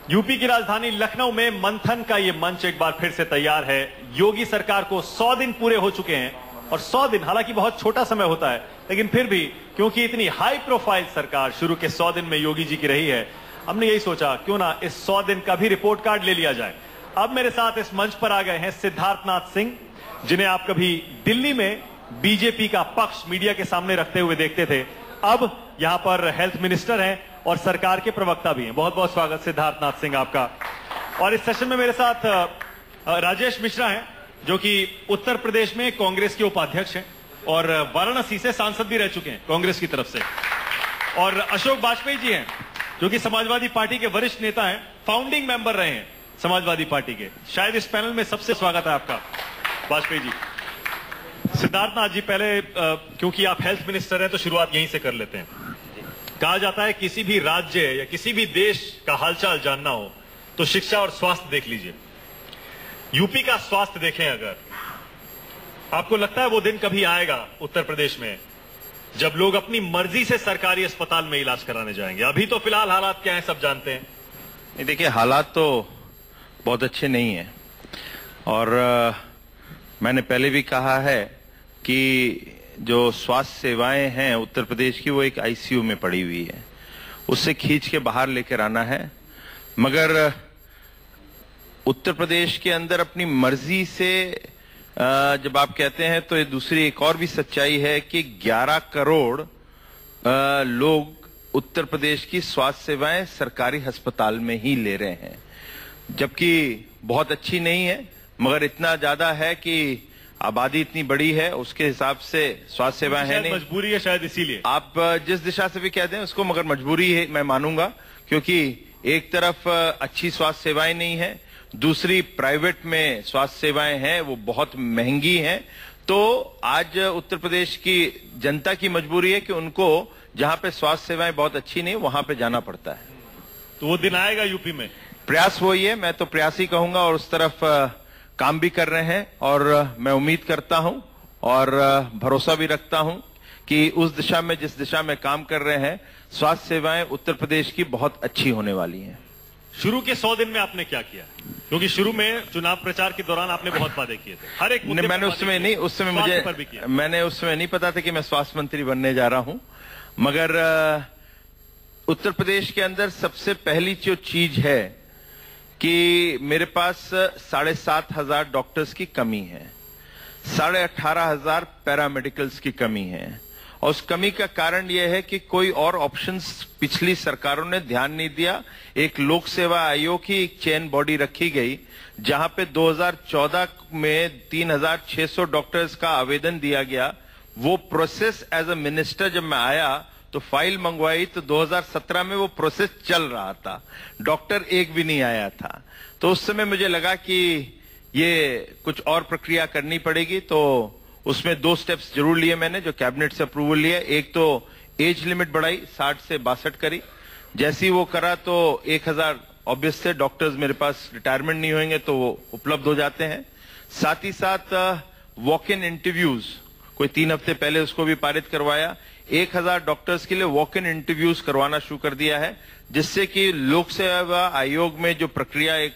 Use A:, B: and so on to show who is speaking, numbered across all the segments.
A: UP की राजधानी लखनऊ में मंथन का ये मंच एक बार फिर से तैयार है। योगी सरकार को 100 दिन पूरे हो चुके हैं और 100 दिन हालांकि बहुत छोटा समय होता है, लेकिन फिर भी क्योंकि इतनी हाई प्रोफाइल सरकार शुरू के 100 दिन में योगी जी की रही है, हमने यही सोचा क्यों ना इस 100 दिन का भी रिपोर्ट कार्ड ले लिया जाए। अब मेरे साथ इस मंच पर आ गए हैं सिद्धार्थनाथ सिंह, जिन्हें आप कभी दिल्ली में बीजेपी का पक्ष मीडिया के सामने रखते हुए देखते थे। अब यहां पर हेल्थ मिनिस्टर हैं और सरकार के प्रवक्ता भी हैं। बहुत बहुत स्वागत सिद्धार्थनाथ सिंह आपका। और इस सेशन में मेरे साथ राजेश मिश्रा हैं, जो कि उत्तर प्रदेश में कांग्रेस के उपाध्यक्ष हैं और वाराणसी से सांसद भी रह चुके हैं कांग्रेस की तरफ से। और अशोक बाजपेयी जी हैं, जो कि समाजवादी पार्टी के वरिष्ठ नेता हैं, फाउंडिंग मेंबर रहे हैं समाजवादी पार्टी के। शायद इस पैनल में सबसे स्वागत है आपका बाजपेयी जी। सिद्धार्थनाथ जी, पहले क्योंकि आप हेल्थ मिनिस्टर हैं तो शुरुआत यहीं से कर लेते हैं। कहा जाता है किसी भी राज्य या किसी भी देश का हालचाल जानना हो तो शिक्षा और स्वास्थ्य देख लीजिए। यूपी का स्वास्थ्य देखें अगर, आपको लगता है वो दिन कभी आएगा उत्तर प्रदेश में जब लोग अपनी मर्जी से सरकारी अस्पताल में इलाज कराने जाएंगे? अभी तो फिलहाल हालात क्या है सब जानते हैं।
B: नहीं, देखिए हालात तो बहुत अच्छे नहीं है और मैंने पहले भी कहा है कि जो स्वास्थ्य सेवाएं हैं उत्तर प्रदेश की वो एक आईसीयू में पड़ी हुई है, उससे खींच के बाहर लेकर आना है। मगर उत्तर प्रदेश के अंदर अपनी मर्जी से जब आप कहते हैं तो ये दूसरी एक और भी सच्चाई है कि 11 करोड़ लोग उत्तर प्रदेश की स्वास्थ्य सेवाएं सरकारी अस्पताल में ही ले रहे हैं, जबकि बहुत अच्छी नहीं है मगर इतना ज्यादा है कि आबादी इतनी बड़ी है, उसके हिसाब से स्वास्थ्य सेवाएं है नहीं।
A: मजबूरी है शायद, इसीलिए
B: आप जिस दिशा से भी कहते हैं उसको, मगर मजबूरी है मैं मानूंगा, क्योंकि एक तरफ अच्छी स्वास्थ्य सेवाएं नहीं है, दूसरी प्राइवेट में स्वास्थ्य सेवाएं हैं वो बहुत महंगी हैं। तो आज उत्तर प्रदेश की जनता की मजबूरी है कि उनको जहां पे स्वास्थ्य सेवाएं बहुत अच्छी नहीं वहां पे जाना पड़ता है।
A: तो वो दिन आएगा यूपी में?
B: प्रयास वही है, मैं तो प्रयास ही कहूंगा और उस तरफ काम भी कर रहे हैं और मैं उम्मीद करता हूं और भरोसा भी रखता हूं कि उस दिशा में जिस दिशा में काम कर रहे हैं स्वास्थ्य सेवाएं उत्तर प्रदेश की बहुत अच्छी होने वाली हैं।
A: शुरू के 100 दिन में आपने क्या किया? क्योंकि शुरू में चुनाव प्रचार के दौरान आपने बहुत वादे किए थे, हर एक मुद्दे
B: मैंने उस समय नहीं, उस समय मुझे मैंने उस समय नहीं पता था कि मैं स्वास्थ्य मंत्री बनने जा रहा हूं, मगर उत्तर प्रदेश के अंदर सबसे पहली जो चीज है कि मेरे पास 7,500 डॉक्टर्स की कमी है, 18,500 पैरामेडिकल्स की कमी है और उस कमी का कारण यह है कि कोई और ऑप्शंस पिछली सरकारों ने ध्यान नहीं दिया। एक लोक सेवा आयोग की एक चेन बॉडी रखी गई जहां पे 2014 में 3,600 डॉक्टर्स का आवेदन दिया गया। वो प्रोसेस एज अ मिनिस्टर जब मैं आया तो फाइल मंगवाई तो 2017 में वो प्रोसेस चल रहा था, डॉक्टर एक भी नहीं आया था। तो उस समय मुझे लगा कि ये कुछ और प्रक्रिया करनी पड़ेगी, तो उसमें 2 स्टेप्स जरूर लिए मैंने जो कैबिनेट से अप्रूवल लिया। एक तो एज लिमिट बढ़ाई, 60 से 62 करी। जैसे ही वो करा तो 1,000 ऑब्वियस से डॉक्टर्स मेरे पास रिटायरमेंट नहीं होंगे तो वो उपलब्ध हो जाते हैं। साथ ही साथ वॉक इन इंटरव्यूज कोई 3 हफ्ते पहले उसको भी पारित करवाया। 1,000 डॉक्टर्स के लिए वॉक इन इंटरव्यूज करवाना शुरू कर दिया है, जिससे कि लोक सेवा आयोग में जो प्रक्रिया एक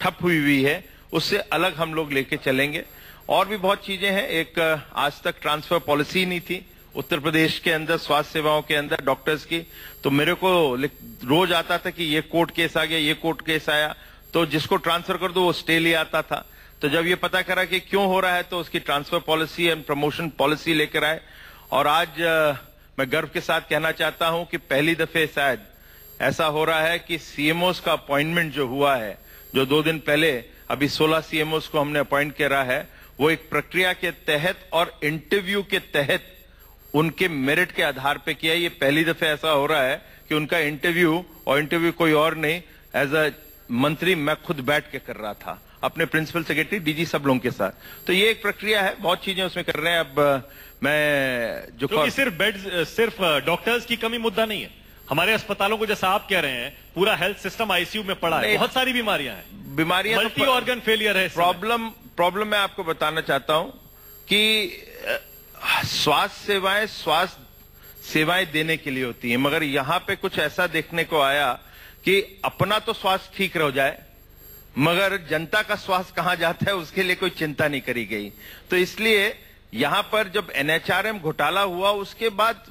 B: ठप हुई है उससे अलग हम लोग लेके चलेंगे। और भी बहुत चीजें हैं। एक आज तक ट्रांसफर पॉलिसी नहीं थी उत्तर प्रदेश के अंदर स्वास्थ्य सेवाओं के अंदर डॉक्टर्स की, तो मेरे को रोज आता था कि ये कोर्ट केस आ गया, ये कोर्ट केस आया, तो जिसको ट्रांसफर कर दो वो स्टे ले आता था। तो जब ये पता करा कि क्यों हो रहा है तो उसकी transfer policy and promotion policy लेकर आए। और आज मैं गर्व के साथ कहना चाहता हूं कि पहली दफे शायद ऐसा हो रहा है कि सीएमओस का अपॉइंटमेंट जो हुआ है, जो 2 दिन पहले अभी 16 सीएमओस को हमने अपॉइंट करा है, वो एक प्रक्रिया के तहत और इंटरव्यू के तहत उनके मेरिट के आधार पे किया। ये पहली दफे ऐसा हो रहा है कि उनका इंटरव्यू कोई और नहीं, एज अ मंत्री मैं खुद बैठ के कर रहा था अपने प्रिंसिपल सेक्रेटरी, डीजी सब लोगों के साथ। तो ये एक प्रक्रिया है, बहुत चीजें उसमें कर रहे हैं। अब मैं जो
A: सिर्फ बेड, सिर्फ डॉक्टर्स की कमी मुद्दा नहीं है। हमारे अस्पतालों को जैसा आप कह रहे हैं पूरा हेल्थ सिस्टम आईसीयू में पड़ा है, बहुत सारी बीमारियां हैं, मल्टी ऑर्गन फेलियर है।
B: प्रॉब्लम मैं आपको बताना चाहता हूं कि स्वास्थ्य सेवाएं देने के लिए होती है, मगर यहां पे कुछ ऐसा देखने को आया कि अपना तो स्वास्थ्य ठीक रह जाए, मगर जनता का स्वास्थ्य कहां जाता है उसके लिए कोई चिंता नहीं करी गई। तो इसलिए यहां पर जब एनएचआरएम घोटाला हुआ उसके बाद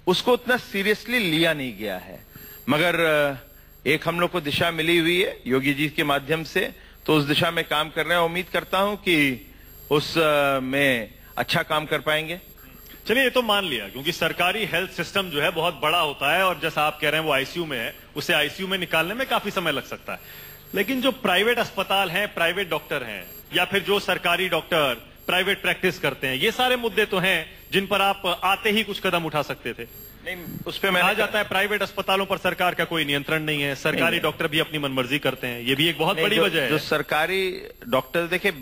B: उसको उतना सीरियसली लिया नहीं गया है, मगर एक हम लोग को दिशा मिली हुई है योगी जी के माध्यम से, तो उस दिशा में काम कर रहे हैं। उम्मीद करता हूं कि उस में अच्छा काम कर पाएंगे।
A: चलिए, ये तो मान लिया, क्योंकि सरकारी हेल्थ सिस्टम जो है बहुत बड़ा होता है और जैसा आप कह रहे हैं वो आईसीयू में है, उसे आईसीयू में निकालने में काफी समय लग सकता है। लेकिन जो प्राइवेट अस्पताल हैं, प्राइवेट डॉक्टर हैं, या फिर जो सरकारी डॉक्टर प्राइवेट प्रैक्टिस करते हैं, ये सारे मुद्दे तो हैं जिन पर आप आते ही कुछ कदम उठा सकते थे।
B: नहीं, उस पर
A: कहा जाता है प्राइवेट अस्पतालों पर सरकार का कोई नियंत्रण नहीं है, सरकारी डॉक्टर भी अपनी मनमर्जी करते हैं, ये भी एक बहुत बड़ी वजह है।
B: जो सरकारी डॉक्टर, देखिए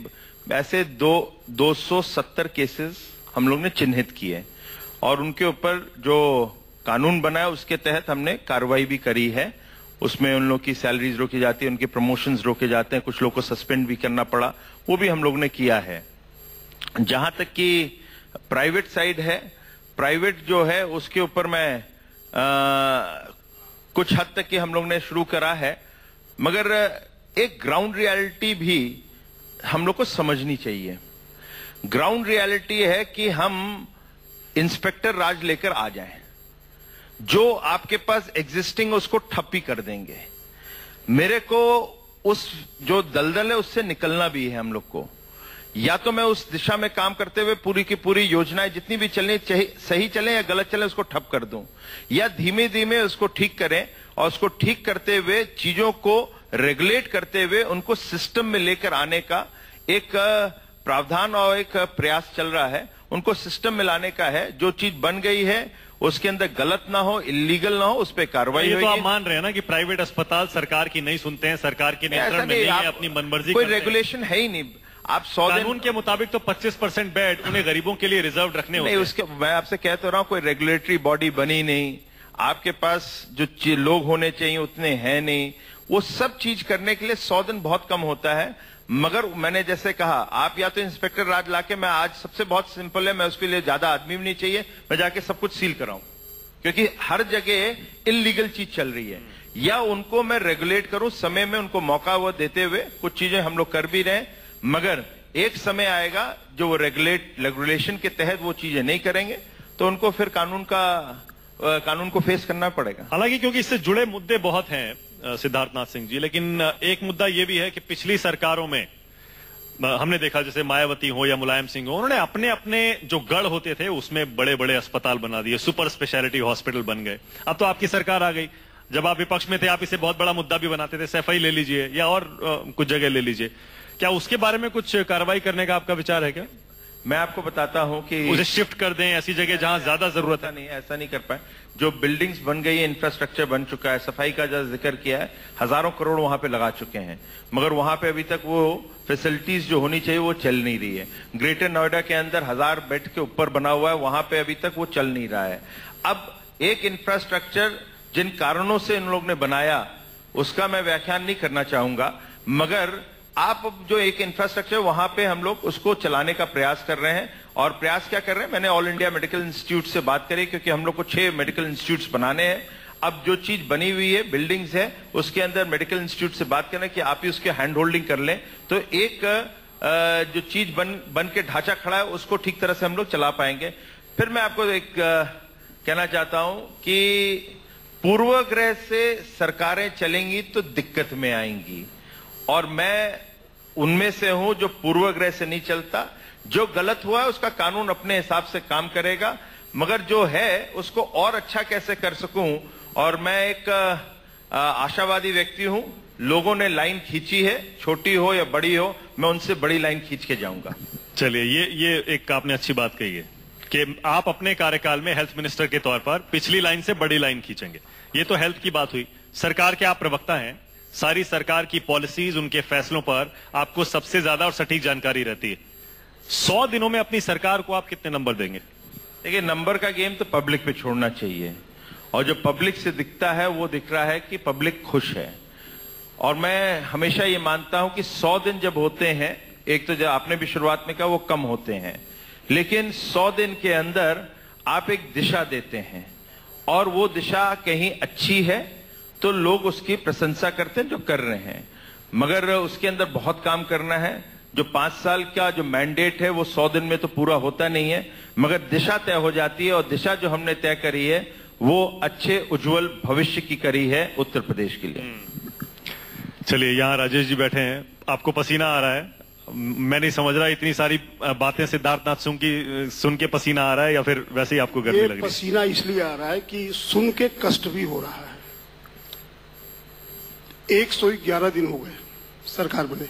B: ऐसे 270 केसेस हम लोग ने चिन्हित किए और उनके ऊपर जो कानून बना है उसके तहत हमने कार्रवाई भी करी है। उसमें उन लोग की सैलरीज रोकी जाती है, उनके प्रमोशंस रोके जाते हैं, कुछ लोग को सस्पेंड भी करना पड़ा, वो भी हम लोग ने किया है। जहां तक कि प्राइवेट साइड है, प्राइवेट जो है उसके ऊपर मैं कुछ हद तक कि हम लोग ने शुरू करा है, मगर एक ग्राउंड रियलिटी भी हम लोग को समझनी चाहिए। ग्राउंड रियलिटी है कि हम इंस्पेक्टर राज लेकर आ जाएं, जो आपके पास एग्जिस्टिंग उसको ठप ही कर देंगे। मेरे को उस जो दलदल है उससे निकलना भी है हम लोग को। या तो मैं उस दिशा में काम करते हुए पूरी की पूरी योजनाएं जितनी भी चलनी सही चले या गलत चले उसको ठप कर दूं, या धीमे धीमे उसको ठीक करें और उसको ठीक करते हुए चीजों को रेगुलेट करते हुए उनको सिस्टम में लेकर आने का एक प्रावधान और एक प्रयास चल रहा है। उनको सिस्टम में लाने का है, जो चीज बन गई है उसके अंदर गलत ना हो, इलीगल ना हो, उस पर कार्रवाई होगी।
A: तो आप मान रहे हैं ना कि प्राइवेट अस्पताल सरकार की नहीं सुनते हैं, सरकार के नियंत्रण में नहीं है, अपनी मनमर्जी
B: कोई रेगुलेशन है ही नहीं। आप 100
A: कानून के मुताबिक तो 25% बेड उन्हें गरीबों के लिए रिजर्व रखने होते हैं।
B: उसके मैं आपसे कह तो रहा हूं, कोई रेगुलेटरी बॉडी बनी नहीं, आपके पास जो लोग होने चाहिए उतने हैं नहीं। वो सब चीज करने के लिए 100 दिन बहुत कम होता है। मगर मैंने जैसे कहा, आप या तो इंस्पेक्टर राज लाके, मैं आज सबसे बहुत सिंपल है, मैं उसके लिए ज्यादा आदमी भी नहीं चाहिए, मैं जाके सब कुछ सील कराऊं, क्योंकि हर जगह इलीगल चीज चल रही है। या उनको मैं रेगुलेट करूं, समय में उनको मौका वो देते हुए कुछ चीजें हम लोग कर भी रहे हैं, मगर एक समय आएगा जो वो रेगुलेशन के तहत वो चीजें नहीं करेंगे तो उनको फिर कानून को फेस करना पड़ेगा।
A: हालांकि क्योंकि इससे जुड़े मुद्दे बहुत हैं सिद्धार्थनाथ सिंह जी, लेकिन एक मुद्दा ये भी है कि पिछली सरकारों में हमने देखा, जैसे मायावती हो या मुलायम सिंह हो, उन्होंने अपने अपने जो गढ़ होते थे उसमें बड़े बड़े अस्पताल बना दिए, सुपर स्पेशलिटी हॉस्पिटल बन गए। अब तो आपकी सरकार आ गई, जब आप विपक्ष में थे आप इसे बहुत बड़ा मुद्दा भी बनाते थे, सफाई ले लीजिए या और कुछ जगह ले लीजिए, क्या उसके बारे में कुछ कार्रवाई करने का आपका विचार है क्या?
B: मैं आपको बताता हूं कि
A: उसे शिफ्ट कर दें ऐसी जगह जहां ज्यादा जरूरत है।
B: नहीं, ऐसा नहीं कर पाए। जो बिल्डिंग्स बन गई है, इंफ्रास्ट्रक्चर बन चुका है, सफाई का जो जिक्र किया है, हजारों करोड़ वहां पे लगा चुके हैं, मगर वहां पे अभी तक वो फैसिलिटीज जो होनी चाहिए वो चल नहीं रही है। ग्रेटर नोएडा के अंदर 1000 बेड के ऊपर बना हुआ है, वहां पे अभी तक वो चल नहीं रहा है। अब एक इंफ्रास्ट्रक्चर जिन कारणों से इन लोग ने बनाया उसका मैं व्याख्यान नहीं करना चाहूंगा, मगर आप जो एक इंफ्रास्ट्रक्चर वहां पे हम लोग उसको चलाने का प्रयास कर रहे हैं। और प्रयास क्या कर रहे हैं, मैंने ऑल इंडिया मेडिकल इंस्टीट्यूट से बात करी, क्योंकि हम लोग को 6 मेडिकल इंस्टीट्यूट्स बनाने हैं। अब जो चीज बनी हुई है, बिल्डिंग्स है, उसके अंदर मेडिकल इंस्टीट्यूट से बात करें कि आप ही उसके हैंड होल्डिंग कर लें, तो एक जो चीज बन के ढांचा खड़ा है उसको ठीक तरह से हम लोग चला पाएंगे। फिर मैं आपको एक कहना चाहता हूं कि पूर्वाग्रह से सरकारें चलेंगी तो दिक्कत में आएंगी, और मैं उनमें से हूं जो पूर्वाग्रह से नहीं चलता। जो गलत हुआ है उसका कानून अपने हिसाब से काम करेगा, मगर जो है उसको और अच्छा कैसे कर सकूं। और मैं एक आशावादी व्यक्ति हूं, लोगों ने लाइन खींची है, छोटी हो या बड़ी हो, मैं उनसे बड़ी लाइन खींच के जाऊंगा।
A: चलिए, ये एक आपने अच्छी बात कही है कि आप अपने कार्यकाल में हेल्थ मिनिस्टर के तौर पर पिछली लाइन से बड़ी लाइन खींचेंगे। ये तो हेल्थ की बात हुई। सरकार के आप प्रवक्ता हैं, सारी सरकार की पॉलिसीज, उनके फैसलों पर आपको सबसे ज्यादा और सटीक जानकारी रहती है। 100 दिनों में अपनी सरकार को आप कितने नंबर देंगे?
B: देखिए, नंबर का गेम तो पब्लिक पे छोड़ना चाहिए, और जो पब्लिक से दिखता है वो दिख रहा है कि पब्लिक खुश है। और मैं हमेशा ये मानता हूं कि 100 दिन जब होते हैं, एक तो जब आपने भी शुरुआत में कहा वो कम होते हैं, लेकिन 100 दिन के अंदर आप एक दिशा देते हैं, और वो दिशा कहीं अच्छी है तो लोग उसकी प्रशंसा करते हैं जो कर रहे हैं, मगर उसके अंदर बहुत काम करना है। जो 5 साल का जो मैंडेट है वो 100 दिन में तो पूरा होता नहीं है, मगर दिशा तय हो जाती है, और दिशा जो हमने तय करी है वो अच्छे उज्जवल भविष्य की करी है उत्तर प्रदेश के लिए।
A: चलिए, यहाँ राजेश जी बैठे हैं, आपको पसीना आ रहा है, मैं नहीं समझ रहा इतनी सारी बातें सिद्धार्थनाथ सुन के पसीना आ रहा है या फिर वैसे ही आपको गर्मी लग रही है?
C: पसीना इसलिए आ रहा है कि सुन के कष्ट भी हो रहा है। 111 दिन हो गए सरकार बने।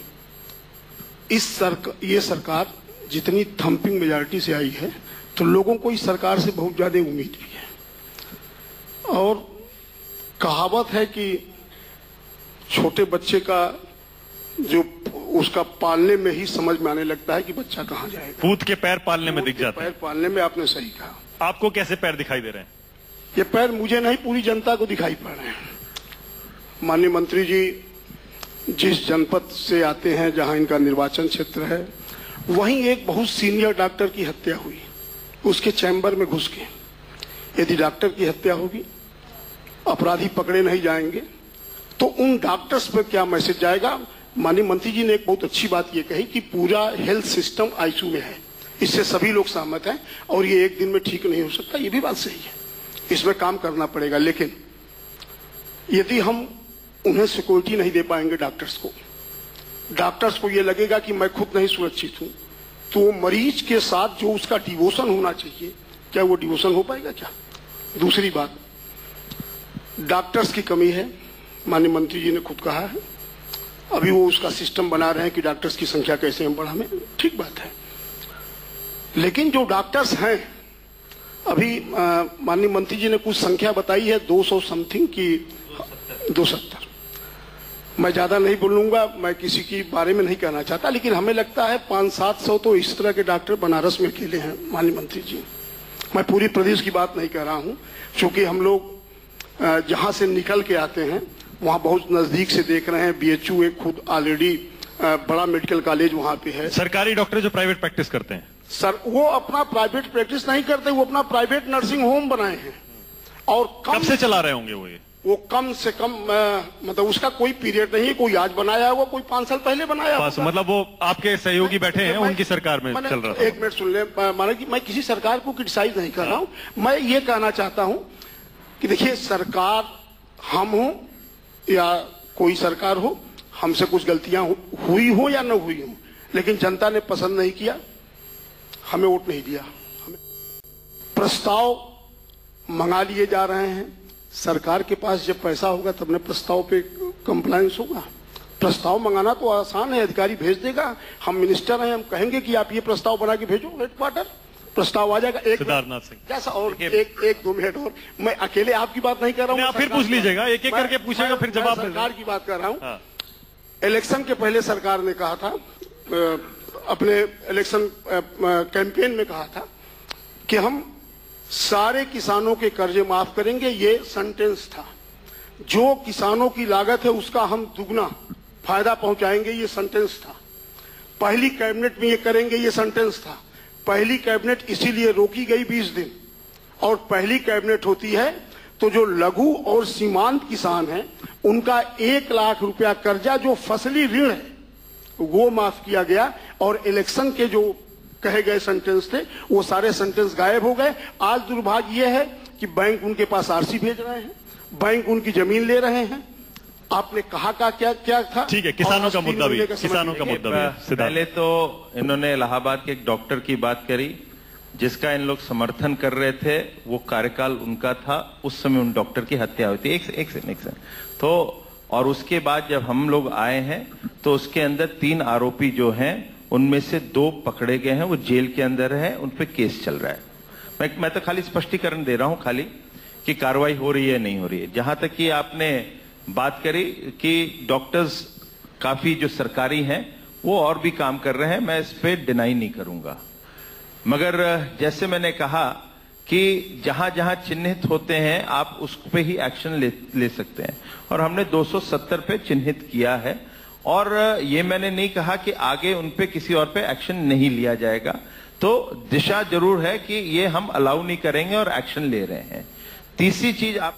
C: ये सरकार जितनी थंपिंग मेजॉरिटी से आई है तो लोगों को इस सरकार से बहुत ज्यादा उम्मीद भी है। और कहावत है कि छोटे बच्चे का जो उसका पालने में ही समझ में आने लगता है कि बच्चा कहाँ जाएगा।
A: पूत के पैर पालने में दिख जाते हैं।
C: पैर पालने में आपने सही कहा।
A: आपको कैसे पैर दिखाई दे रहे हैं?
C: ये पैर मुझे नहीं, पूरी जनता को दिखाई पड़ रहे हैं। माननीय मंत्री जी जिस जनपद से आते हैं, जहां इनका निर्वाचन क्षेत्र है, वहीं एक बहुत सीनियर डॉक्टर की हत्या हुई उसके चैम्बर में घुस के। यदि डॉक्टर की हत्या होगी, अपराधी पकड़े नहीं जाएंगे, तो उन डॉक्टर्स पर क्या मैसेज जाएगा? माननीय मंत्री जी ने एक बहुत अच्छी बात ये कही कि पूरा हेल्थ सिस्टम आईसीयू में है। इससे सभी लोग सहमत हैं और ये एक दिन में ठीक नहीं हो सकता, ये भी बात सही है, इसमें काम करना पड़ेगा। लेकिन यदि हम उन्हें सिक्योरिटी नहीं दे पाएंगे डॉक्टर्स को ये लगेगा कि मैं खुद नहीं सुरक्षित हूं, तो वो मरीज के साथ जो उसका डिवोशन होना चाहिए, क्या वो डिवोशन हो पाएगा क्या? दूसरी बात, डॉक्टर्स की कमी है, माननीय मंत्री जी ने खुद कहा है। अभी वो उसका सिस्टम बना रहे हैं कि डॉक्टर्स की संख्या कैसे हम बढ़ाएं, ठीक बात है। लेकिन जो डॉक्टर्स हैं, अभी माननीय मंत्री जी ने कुछ संख्या बताई है 200 समथिंग की, 270। मैं ज्यादा नहीं बोलूंगा, मैं किसी के बारे में नहीं कहना चाहता, लेकिन हमें लगता है 500-700 तो इस तरह के डॉक्टर बनारस में अकेले हैं माननीय मंत्री जी। मैं पूरी प्रदेश की बात नहीं कर रहा हूं, क्योंकि हम लोग जहां से निकल के आते हैं वहां बहुत नजदीक से देख रहे हैं। बीएचयू एक खुद ऑलरेडी बड़ा मेडिकल कॉलेज वहां पे है।
A: सरकारी डॉक्टर जो प्राइवेट प्रैक्टिस करते हैं
C: सर, वो अपना प्राइवेट प्रैक्टिस नहीं करते, वो अपना प्राइवेट नर्सिंग होम बनाए हैं। और
A: कब से चला रहे होंगे वो
C: कम से कम मतलब उसका कोई पीरियड नहीं है, कोई आज बनाया हुआ, कोई 5 साल पहले बनाया हुआ।
A: मतलब वो आपके सहयोगी बैठे हैं, उनकी सरकार में चल रहा था।
C: एक मिनट सुन ले, माना कि मैं किसी सरकार को क्रिटिसाइज नहीं कर रहा हूं, मैं ये कहना चाहता हूं कि देखिए, सरकार हम हो या कोई सरकार हो, हमसे कुछ गलतियां हुई हो या न हुई हो, लेकिन जनता ने पसंद नहीं किया, हमें वोट नहीं दिया। प्रस्ताव मंगा लिए जा रहे हैं। सरकार के पास जब पैसा होगा तब न प्रस्ताव पे कंप्लायंस होगा। प्रस्ताव मंगाना तो आसान है, अधिकारी भेज देगा। हम मिनिस्टर हैं, हम कहेंगे कि आप ये प्रस्ताव बना के भेजो हेडक्वार्टर, प्रस्ताव आ जाएगा।
A: सिद्धार्थनाथ सिंह
C: जैसा और एक 2 मिनट और, मैं अकेले आपकी बात नहीं कर रहा हूँ,
A: फिर पूछ लीजिएगा, एक एक करके पूछेगा, फिर जवाब।
C: सरकार की बात कर रहा हूँ। इलेक्शन के पहले सरकार ने कहा था, अपने इलेक्शन कैंपेन में कहा था कि हम सारे किसानों के कर्जे माफ करेंगे। ये सेंटेंस था। जो किसानों की लागत है उसका हम दुगना फायदा पहुंचाएंगे, ये सेंटेंस था। पहली कैबिनेट में ये करेंगे, ये सेंटेंस था। पहली कैबिनेट इसीलिए रोकी गई 20 दिन, और पहली कैबिनेट होती है तो जो लघु और सीमांत किसान हैं उनका 1 लाख रुपया कर्जा जो फसली ऋण है वो माफ किया गया। और इलेक्शन के जो कहे गए सेंटेंस थे वो सारे सेंटेंस गायब हो गए। आज दुर्भाग्य यह है कि बैंक उनके पास आरसी भेज रहे हैं, बैंक उनकी जमीन ले रहे हैं। आपने कहा का क्या था?
A: ठीक है, किसानों का मुद्दा भी, किसानों का मुद्दा भी।
B: पहले तो इन्होंने इलाहाबाद के एक डॉक्टर की बात करी जिसका इन लोग समर्थन कर रहे थे, वो कार्यकाल उनका था, उस समय उन डॉक्टर की हत्या हुई थी। एक सेकंड तो, और उसके बाद जब हम लोग आए हैं तो उसके अंदर 3 आरोपी जो हैं उनमें से 2 पकड़े गए हैं, वो जेल के अंदर है, उन पे केस चल रहा है। मैं तो खाली स्पष्टीकरण दे रहा हूं खाली कि कार्रवाई हो रही है नहीं हो रही है। जहां तक कि आपने बात करी कि डॉक्टर्स काफी जो सरकारी हैं वो और भी काम कर रहे हैं, मैं इस पे डिनाई नहीं करूंगा, मगर जैसे मैंने कहा कि जहां जहां चिन्हित होते हैं आप उस पे ही एक्शन ले सकते हैं, और हमने 270 पे चिन्हित किया है। और ये मैंने नहीं कहा कि आगे उन पे किसी और पे एक्शन नहीं लिया जाएगा, तो दिशा जरूर है कि ये हम अलाउ नहीं करेंगे और एक्शन ले रहे हैं। तीसरी चीज आप